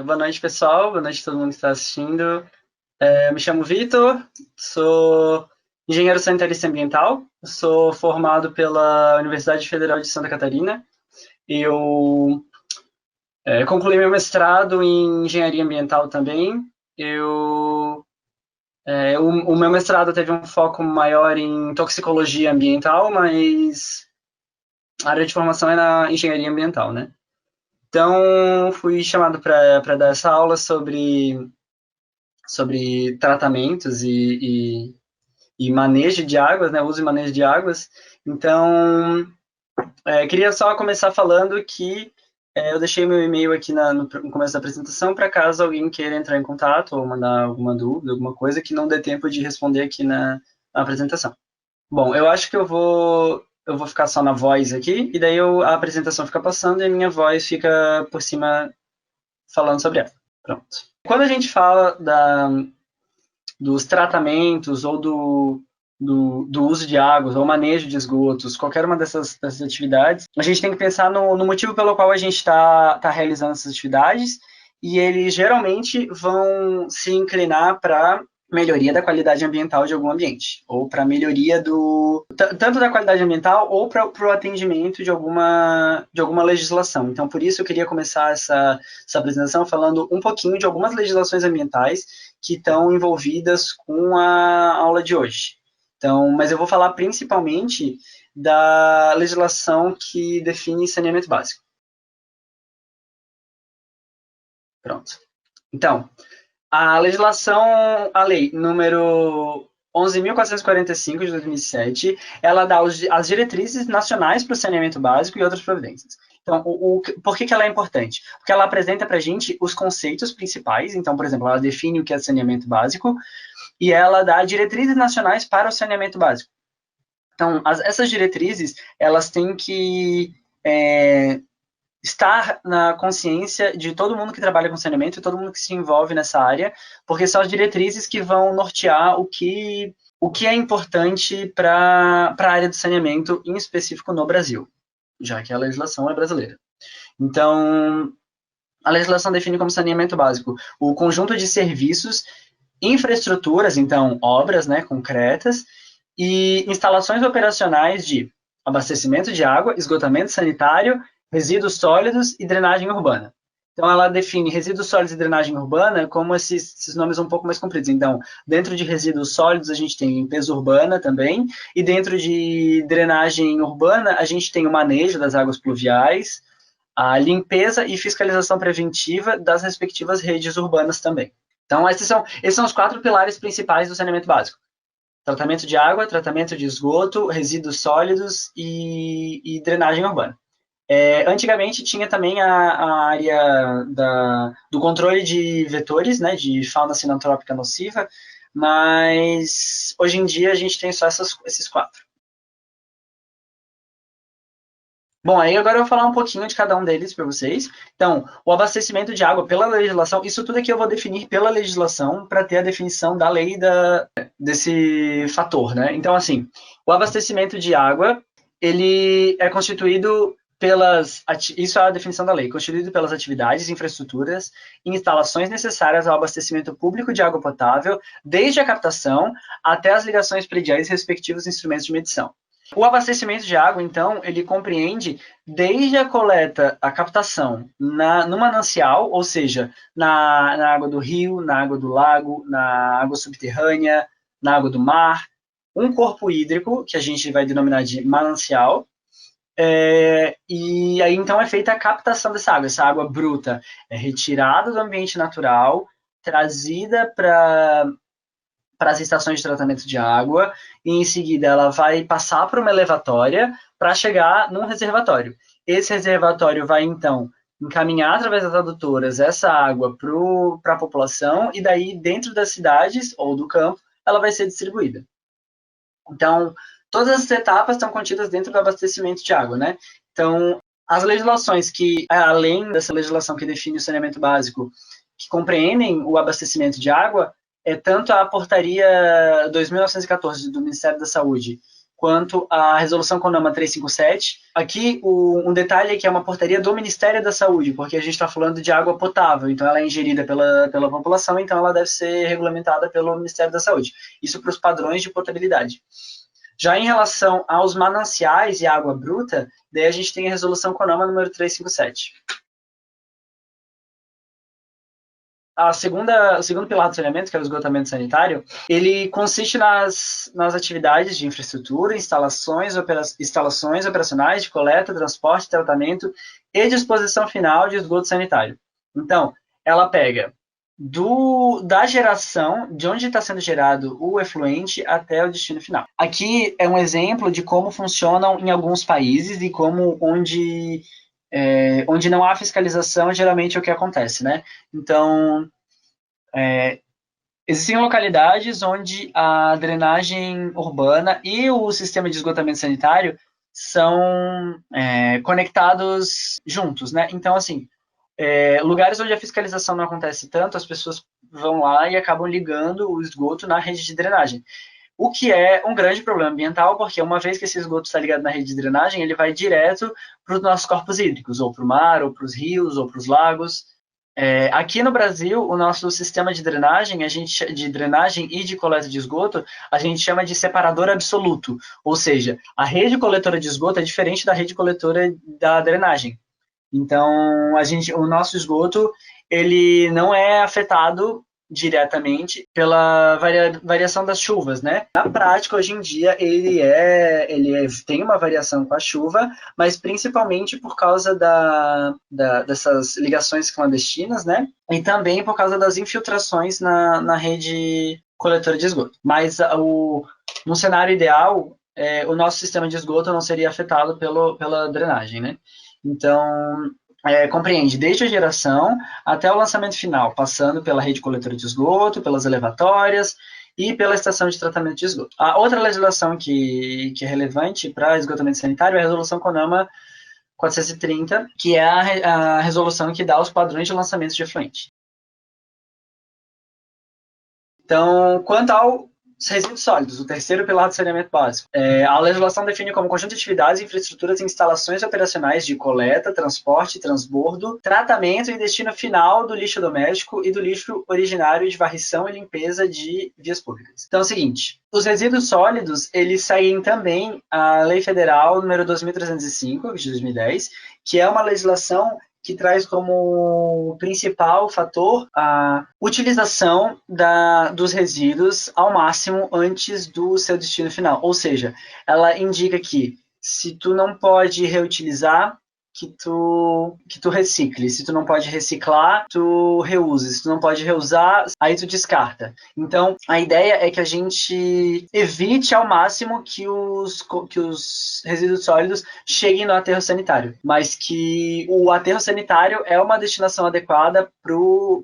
Boa noite, pessoal. Boa noite a todo mundo que está assistindo. Me chamo Vitor, sou engenheiro sanitarista ambiental, sou formado pela Universidade Federal de Santa Catarina. Eu concluí meu mestrado em engenharia ambiental também. O meu mestrado teve um foco maior em toxicologia ambiental, mas a área de formação é na engenharia ambiental, né? Então, fui chamado para dar essa aula sobre tratamentos e manejo de águas, né, uso e manejo de águas. Então, queria só começar falando que eu deixei meu e-mail aqui no começo da apresentação para caso alguém queira entrar em contato ou mandar alguma dúvida, alguma coisa que não dê tempo de responder aqui na apresentação. Bom, eu acho que eu vou ficar só na voz aqui, e daí a apresentação fica passando e a minha voz fica por cima falando sobre ela. Pronto. Quando a gente fala dos tratamentos ou do uso de águas ou manejo de esgotos, qualquer uma dessas atividades, a gente tem que pensar no motivo pelo qual a gente está realizando essas atividades, e eles geralmente vão se inclinar para melhoria da qualidade ambiental de algum ambiente, ou para melhoria tanto da qualidade ambiental ou para o atendimento de alguma legislação. Então, por isso eu queria começar essa apresentação falando um pouquinho de algumas legislações ambientais que estão envolvidas com a aula de hoje. Então, mas eu vou falar principalmente da legislação que define saneamento básico. Pronto. Então, a lei número 11.445 de 2007, ela dá as diretrizes nacionais para o saneamento básico e outras providências. Então, por que ela é importante? Porque ela apresenta para a gente os conceitos principais. Então, por exemplo, ela define o que é saneamento básico e ela dá diretrizes nacionais para o saneamento básico. Então, essas diretrizes, elas têm que estar na consciência de todo mundo que trabalha com saneamento e todo mundo que se envolve nessa área, porque são as diretrizes que vão nortear o que é importante para a área do saneamento, em específico no Brasil, já que a legislação é brasileira. Então, a legislação define como saneamento básico o conjunto de serviços, infraestruturas, então obras, né, concretas, e instalações operacionais de abastecimento de água, esgotamento sanitário, resíduos sólidos e drenagem urbana. Então, ela define resíduos sólidos e drenagem urbana como esses nomes um pouco mais compridos. Então, dentro de resíduos sólidos, a gente tem limpeza urbana também, e dentro de drenagem urbana, a gente tem o manejo das águas pluviais, a limpeza e fiscalização preventiva das respectivas redes urbanas também. Então, esses são os 4 pilares principais do saneamento básico: tratamento de água, tratamento de esgoto, resíduos sólidos e drenagem urbana. Antigamente tinha também a área do controle de vetores, né, de fauna sinantrópica nociva, mas hoje em dia a gente tem só esses 4. Bom, aí agora eu vou falar um pouquinho de cada um deles para vocês. Então, o abastecimento de água pela legislação, isso tudo aqui eu vou definir pela legislação para ter a definição da lei desse fator, né? Então, assim, o abastecimento de água, ele é constituído isso é a definição da lei, constituído pelas atividades, infraestruturas e instalações necessárias ao abastecimento público de água potável, desde a captação até as ligações prediais e respectivos instrumentos de medição. O abastecimento de água, então, ele compreende desde a coleta, a captação no manancial, ou seja, na água do rio, na água do lago, na água subterrânea, na água do mar, um corpo hídrico, que a gente vai denominar de manancial, e aí então é feita a captação dessa água. Essa água bruta é retirada do ambiente natural, trazida para as estações de tratamento de água, e em seguida ela vai passar por uma elevatória para chegar num reservatório. Esse reservatório vai, então, encaminhar através das adutoras essa água para a população, e daí, dentro das cidades ou do campo, ela vai ser distribuída. Então, todas as etapas estão contidas dentro do abastecimento de água, né? Então, as legislações que, além dessa legislação que define o saneamento básico, que compreendem o abastecimento de água, tanto a portaria 2.914 do Ministério da Saúde, quanto a Resolução CONAMA 357. Aqui, um detalhe é que é uma portaria do Ministério da Saúde, porque a gente está falando de água potável, então ela é ingerida pela população, então ela deve ser regulamentada pelo Ministério da Saúde. Isso para os padrões de potabilidade. Já em relação aos mananciais e água bruta, daí a gente tem a Resolução CONAMA número 357. O segundo pilar do saneamento, que é o esgotamento sanitário, ele consiste nas atividades de infraestrutura, instalações operacionais de coleta, transporte, tratamento e disposição final de esgoto sanitário. Então, ela pega da geração, de onde está sendo gerado o efluente até o destino final. Aqui é um exemplo de como funcionam em alguns países e onde não há fiscalização, geralmente é o que acontece, né? Então, existem localidades onde a drenagem urbana e o sistema de esgotamento sanitário são conectados juntos, né? Então, assim, lugares onde a fiscalização não acontece tanto, as pessoas vão lá e acabam ligando o esgoto na rede de drenagem. O que é um grande problema ambiental, porque uma vez que esse esgoto está ligado na rede de drenagem, ele vai direto para os nossos corpos hídricos, ou para o mar, ou para os rios, ou para os lagos. Aqui no Brasil, o nosso sistema de drenagem, e de coleta de esgoto, a gente chama de separador absoluto, ou seja, a rede coletora de esgoto é diferente da rede coletora da drenagem. Então, o nosso esgoto, ele não é afetado diretamente pela variação das chuvas, né? Na prática, hoje em dia, tem uma variação com a chuva, mas principalmente por causa dessas ligações clandestinas, né? E também por causa das infiltrações na rede coletora de esgoto. Mas no cenário ideal, o nosso sistema de esgoto não seria afetado pela drenagem, né? Então, compreende desde a geração até o lançamento final, passando pela rede coletora de esgoto, pelas elevatórias e pela estação de tratamento de esgoto. A outra legislação que é relevante para esgotamento sanitário é a Resolução CONAMA 430, que é a resolução que dá os padrões de lançamento de efluente. Então, quanto aos resíduos sólidos, o terceiro pilar do saneamento básico. A legislação define como conjunto de atividades, infraestruturas e instalações operacionais de coleta, transporte, transbordo, tratamento e destino final do lixo doméstico e do lixo originário de varrição e limpeza de vias públicas. Então é o seguinte, os resíduos sólidos, eles seguem também a Lei Federal número 2.305, de 2010, que é uma legislação que traz como principal fator a utilização dos resíduos ao máximo antes do seu destino final. Ou seja, ela indica que se tu não pode reutilizar, que tu recicle. Se tu não pode reciclar, tu reuse. Se tu não pode reusar, aí tu descarta. Então, a ideia é que a gente evite ao máximo que os resíduos sólidos cheguem no aterro sanitário, mas que o aterro sanitário é uma destinação adequada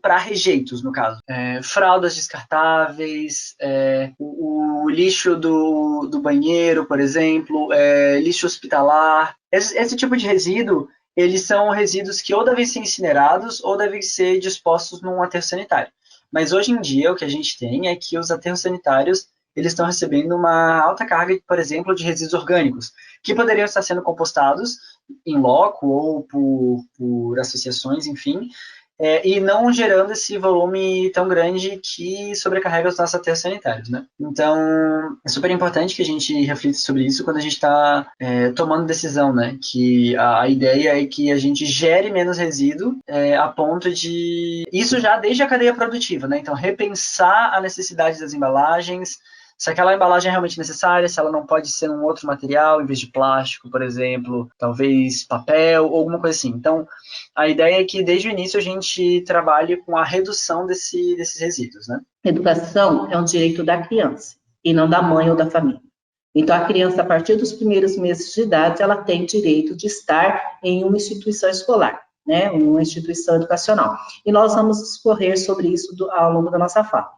para rejeitos, no caso. Fraldas descartáveis, o lixo do banheiro, por exemplo, lixo hospitalar. Esse tipo de resíduo, eles são resíduos que ou devem ser incinerados ou devem ser dispostos num aterro sanitário. Mas hoje em dia, o que a gente tem é que os aterros sanitários, eles estão recebendo uma alta carga, por exemplo, de resíduos orgânicos, que poderiam estar sendo compostados em loco ou por associações, enfim, e não gerando esse volume tão grande que sobrecarrega os nossos aterros sanitários, né? Então, é super importante que a gente reflita sobre isso quando a gente está tomando decisão, né? Que a ideia é que a gente gere menos resíduo a ponto de... Isso já desde a cadeia produtiva, né? Então, repensar a necessidade das embalagens, se aquela embalagem é realmente necessária, se ela não pode ser um outro material, em vez de plástico, por exemplo, talvez papel, ou alguma coisa assim. Então, a ideia é que desde o início a gente trabalhe com a redução desses resíduos, né? Educação é um direito da criança, e não da mãe ou da família. Então, a criança, a partir dos primeiros meses de idade, ela tem direito de estar em uma instituição escolar, né? Uma instituição educacional. E nós vamos discorrer sobre isso ao longo da nossa fala.